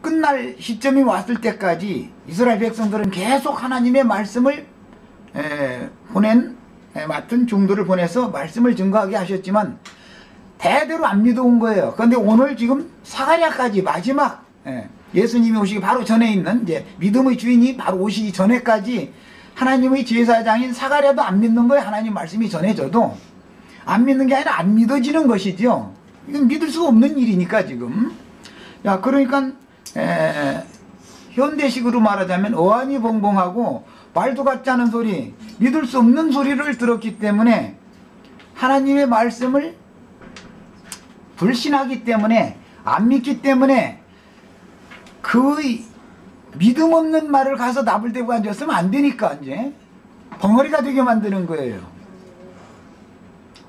끝날 시점이 왔을 때까지 이스라엘 백성들은 계속 하나님의 말씀을 맡은 종들을 보내서 말씀을 증거하게 하셨지만 대대로 안 믿어온 거예요. 그런데 오늘 지금 사가랴까지 마지막 예수님이 오시기 바로 전에 있는 이제 믿음의 주인이 바로 오시기 전에까지 하나님의 제사장인 사가랴도 안 믿는 거예요. 하나님 말씀이 전해져도 안 믿는 게 아니라 안 믿어지는 것이죠. 이건 믿을 수가 없는 일이니까 지금. 야, 그러니까 현대식으로 말하자면 어안이 벙벙하고 말도 같지 않은 소리, 믿을 수 없는 소리를 들었기 때문에 하나님의 말씀을 불신하기 때문에 안 믿기 때문에 그 믿음 없는 말을 가서 나불대고 앉았으면 안 되니까 이제 벙어리가 되게 만드는 거예요.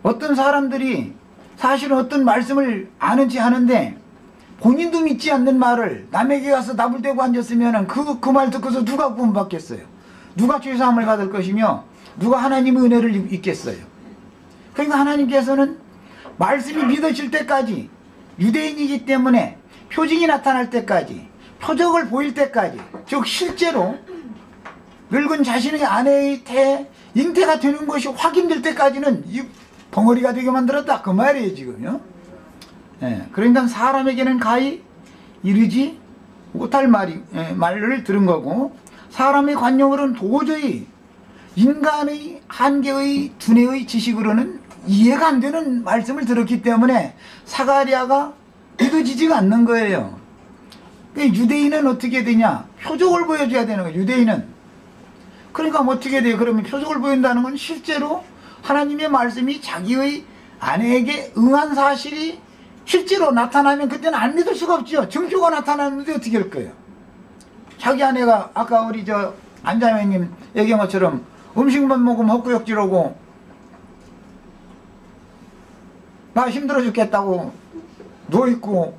어떤 사람들이 사실은 어떤 말씀을 아는지 하는데 본인도 믿지 않는 말을 남에게 가서 나불대고 앉았으면 그 말 듣고서 누가 구원받겠어요? 누가 죄사함을 받을 것이며 누가 하나님의 은혜를 입겠어요? 그러니까 하나님께서는 말씀이 믿어질 때까지 유대인이기 때문에 표징이 나타날 때까지 표적을 보일 때까지 즉 실제로 늙은 자신의 아내의 잉태가 되는 것이 확인될 때까지는 이 벙어리가 되게 만들었다 그 말이에요 지금요. 그러니까 사람에게는 가히 이르지 못할 말을 들은 거고 사람의 관용으로는 도저히 인간의 한계의 두뇌의 지식으로는 이해가 안 되는 말씀을 들었기 때문에 사가랴가 믿어지지가 않는 거예요. 유대인은 어떻게 되냐? 표적을 보여줘야 되는 거예요. 유대인은. 그러니까 어떻게 돼요? 그러면 표적을 보인다는 건 실제로 하나님의 말씀이 자기의 아내에게 응한 사실이 실제로 나타나면 그때는 안 믿을 수가 없죠. 증표가 나타나는데 어떻게 할 거예요? 자기 아내가 아까 우리 안자매님 얘기한 것처럼 음식만 먹으면 헛구역질하고 나 힘들어 죽겠다고 누워있고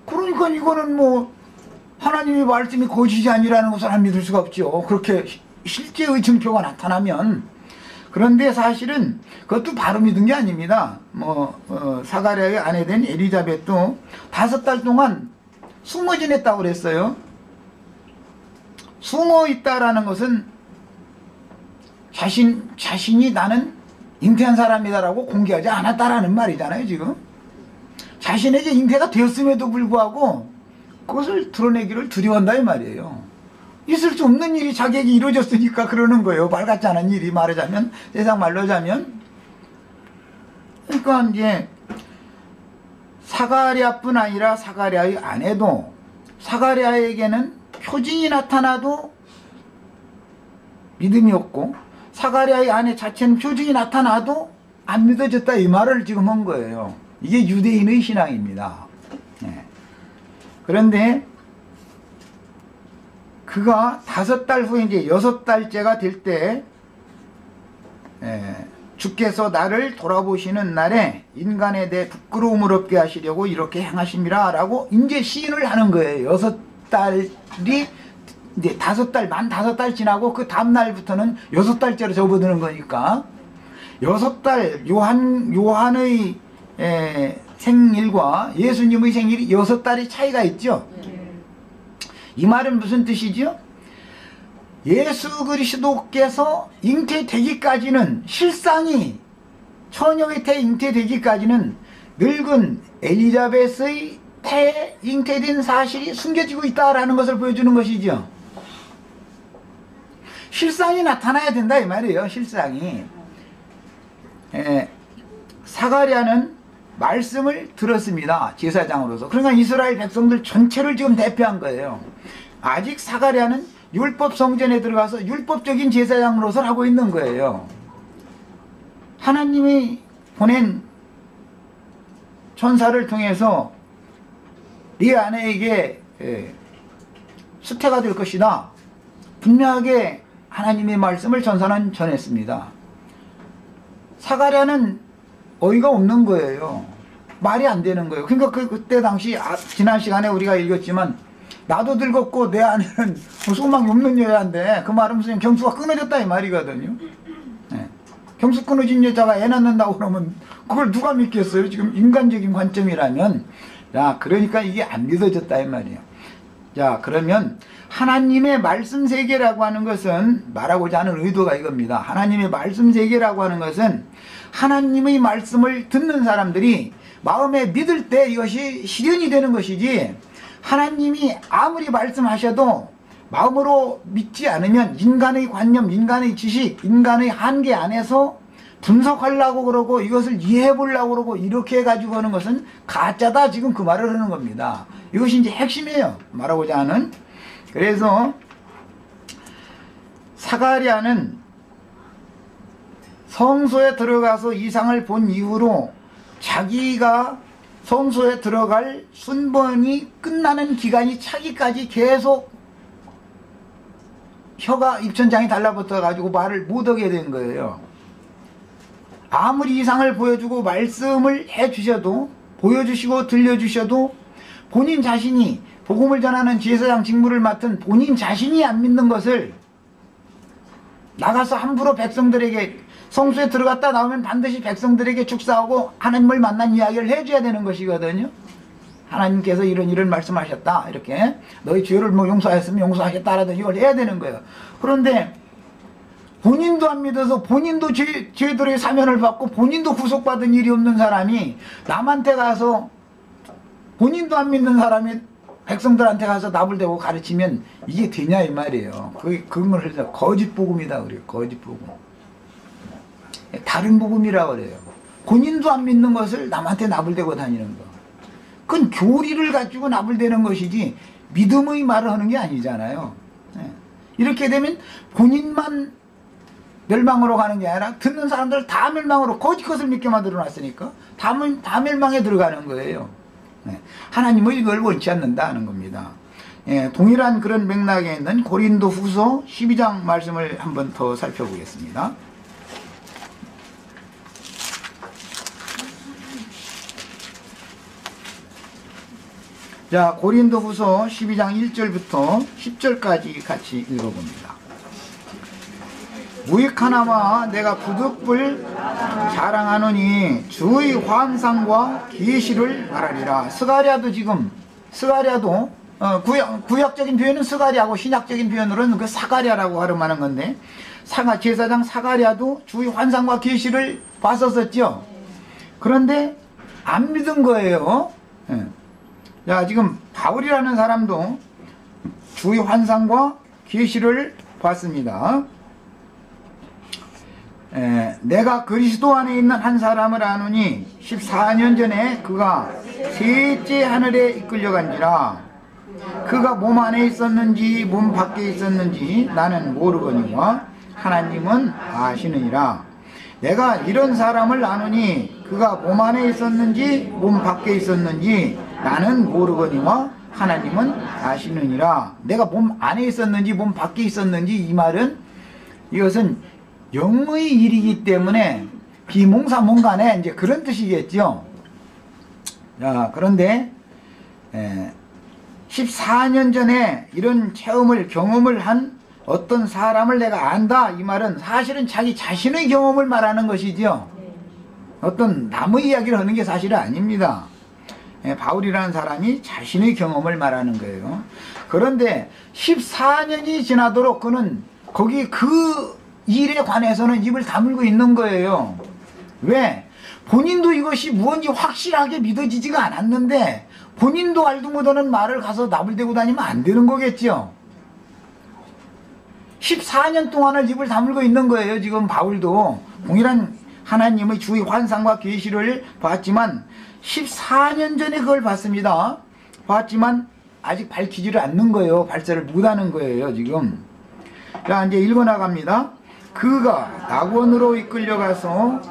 그러니까 이거는 뭐 하나님의 말씀이 거짓이 아니라는 것을 안 믿을 수가 없죠. 그렇게 실제의 증표가 나타나면. 그런데 사실은 그것도 바로 믿은 게 아닙니다. 사가랴의 아내된 엘리자벳도 5달 동안 숨어 지냈다고 그랬어요. 숨어 있다라는 것은 자신이 나는 잉태한 사람이다라고 공개하지 않았다라는 말이잖아요, 지금. 자신에게 잉태가 되었음에도 불구하고 그것을 드러내기를 두려워한다 이 말이에요. 있을 수 없는 일이 자기에게 이루어졌으니까 그러는 거예요. 말 같지 않은 일이 말하자면, 세상 말로 하자면. 그러니까 이제 사가랴뿐 아니라 사가랴의 아내도 사가랴에게는 표징이 나타나도 믿음이 없고 사가랴의 아내 자체는 표징이 나타나도 안 믿어졌다 이 말을 지금 한 거예요. 이게 유대인의 신앙입니다. 그런데 그가 5달 후에 이제 6달째가 될 때 주께서 나를 돌아보시는 날에 인간에 대해 부끄러움을 없게 하시려고 이렇게 행하심이라 라고 이제 시인을 하는 거예요. 6달이 이제 5달, 만 5달 지나고 그 다음날부터는 6달째로 접어드는 거니까 6달 요한의 생일과 예수님의 생일이 6달의 차이가 있죠. 이 말은 무슨 뜻이죠? 예수 그리스도께서 잉태되기까지는 실상이 처녀의 태 잉태되기까지는 늙은 엘리자벳의 태에 잉태된 사실이 숨겨지고 있다라는 것을 보여주는 것이죠. 실상이 나타나야 된다 이 말이에요. 실상이. 사가랴는 말씀을 들었습니다. 제사장으로서. 그러니까 이스라엘 백성들 전체를 지금 대표한 거예요. 아직 사가랴는 율법 성전에 들어가서 율법적인 제사장으로서 하고 있는 거예요. 하나님이 보낸 천사를 통해서 네 아내에게 수태가 될 것이다. 분명하게 하나님의 말씀을 천사는 전했습니다. 사가랴는 어이가 없는 거예요. 말이 안 되는 거예요. 그러니까 그때 당시 지난 시간에 우리가 읽었지만 나도 늙었고 내 아내는 소망이 없는 여자인데 그 말은 무슨 경수가 끊어졌다 이 말이거든요. 경수 끊어진 여자가 애 낳는다고 그러면 그걸 누가 믿겠어요? 지금 인간적인 관점이라면 자, 그러니까 이게 안 믿어졌다 이 말이에요. 자, 그러면 하나님의 말씀 세계라고 하는 것은, 말하고자 하는 의도가 이겁니다. 하나님의 말씀 세계라고 하는 것은 하나님의 말씀을 듣는 사람들이 마음에 믿을 때 이것이 실현이 되는 것이지, 하나님이 아무리 말씀하셔도 마음으로 믿지 않으면 인간의 관념, 인간의 지식, 인간의 한계 안에서 분석하려고 그러고 이것을 이해해 보려고 그러고 이렇게 해가지고 하는 것은 가짜다, 지금 그 말을 하는 겁니다. 이것이 이제 핵심이에요, 말하고자 하는. 그래서 사가랴는 성소에 들어가서 이상을 본 이후로 자기가 성소에 들어갈 순번이 끝나는 기간이 차기까지 계속 혀가, 입천장이 달라붙어 가지고 말을 못하게 된 거예요. 아무리 이상을 보여주고 말씀을 해주셔도, 보여주시고 들려주셔도 본인 자신이, 복음을 전하는 제사장 직무를 맡은 본인 자신이 안 믿는 것을 나가서 함부로 백성들에게, 성소에 들어갔다 나오면 반드시 백성들에게 축사하고 하나님을 만난 이야기를 해줘야 되는 것이거든요. 하나님께서 이런 말씀하셨다, 이렇게 너희 죄를 뭐 용서하였으면 용서하셨다라든지 이걸 해야 되는 거예요. 그런데 본인도 안 믿어서 본인도 죄들의 사면을 받고 본인도 구속받은 일이 없는 사람이 남한테 가서, 본인도 안 믿는 사람이 백성들한테 가서 나불대고 가르치면 이게 되냐 이 말이에요. 그걸 해서 거짓 복음이다 그래요. 거짓 복음. 다른 복음이라 그래요. 본인도 안 믿는 것을 남한테 나불대고 다니는 거. 그건 교리를 가지고 나불대는 것이지 믿음의 말을 하는 게 아니잖아요. 이렇게 되면 본인만 멸망으로 가는 게 아니라 듣는 사람들 다 멸망으로, 거짓 것을 믿게 만들어 놨으니까 다 멸망에 들어가는 거예요. 하나님은 이걸 원치 않는다 하는 겁니다. 동일한 그런 맥락에 있는 고린도 후서 12장 말씀을 한번 더 살펴보겠습니다. 자, 고린도 후서 12장 1절부터 10절까지 같이 읽어봅니다. 무익하나마 내가 부득불 자랑하노니 주의 환상과 계시를 말하리라. 스가랴도 구약적인 표현은 스가랴하고 신약적인 표현으로는 그 사가랴라고 하는 건데, 제사장 사가랴도 주의 환상과 계시를 봤었었죠. 그런데 안 믿은 거예요. 자, 지금 바울이라는 사람도 주의 환상과 계시를 봤습니다. 내가 그리스도 안에 있는 한 사람을 아노니 14년 전에 그가 셋째 하늘에 이끌려간지라. 그가 몸 안에 있었는지 몸 밖에 있었는지 나는 모르거니와 하나님은 아시느니라. 내가 이런 사람을 아노니 그가 몸 안에 있었는지 몸 밖에 있었는지 나는 모르거니와 하나님은 아시느니라. 내가 몸 안에 있었는지 몸 밖에 있었는지, 이 말은 이것은 영의 일이기 때문에 비몽사몽간에 이제 그런 뜻이겠죠. 자, 그런데 14년 전에 이런 체험을, 경험을 한 어떤 사람을 내가 안다, 이 말은 사실은 자기 자신의 경험을 말하는 것이죠. 어떤 남의 이야기를 하는 게 사실은 아닙니다. 바울이라는 사람이 자신의 경험을 말하는 거예요. 그런데 14년이 지나도록 그는 거기 그 일에 관해서는 입을 다물고 있는 거예요. 왜? 본인도 이것이 무언지 확실하게 믿어지지가 않았는데 본인도 알도 못하는 말을 가서 나불대고 다니면 안 되는 거겠죠. 14년 동안을 입을 다물고 있는 거예요. 지금 바울도 동일한 하나님의 주의 환상과 계시를 봤지만 14년 전에 그걸 봤습니다. 봤지만 아직 밝히지를 않는 거예요. 발설을 못하는 거예요, 지금. 자, 이제 읽어나갑니다. 그가 낙원으로 이끌려가서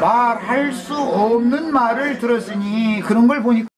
말할 수 없는 말을 들었으니, 그런 걸 보니까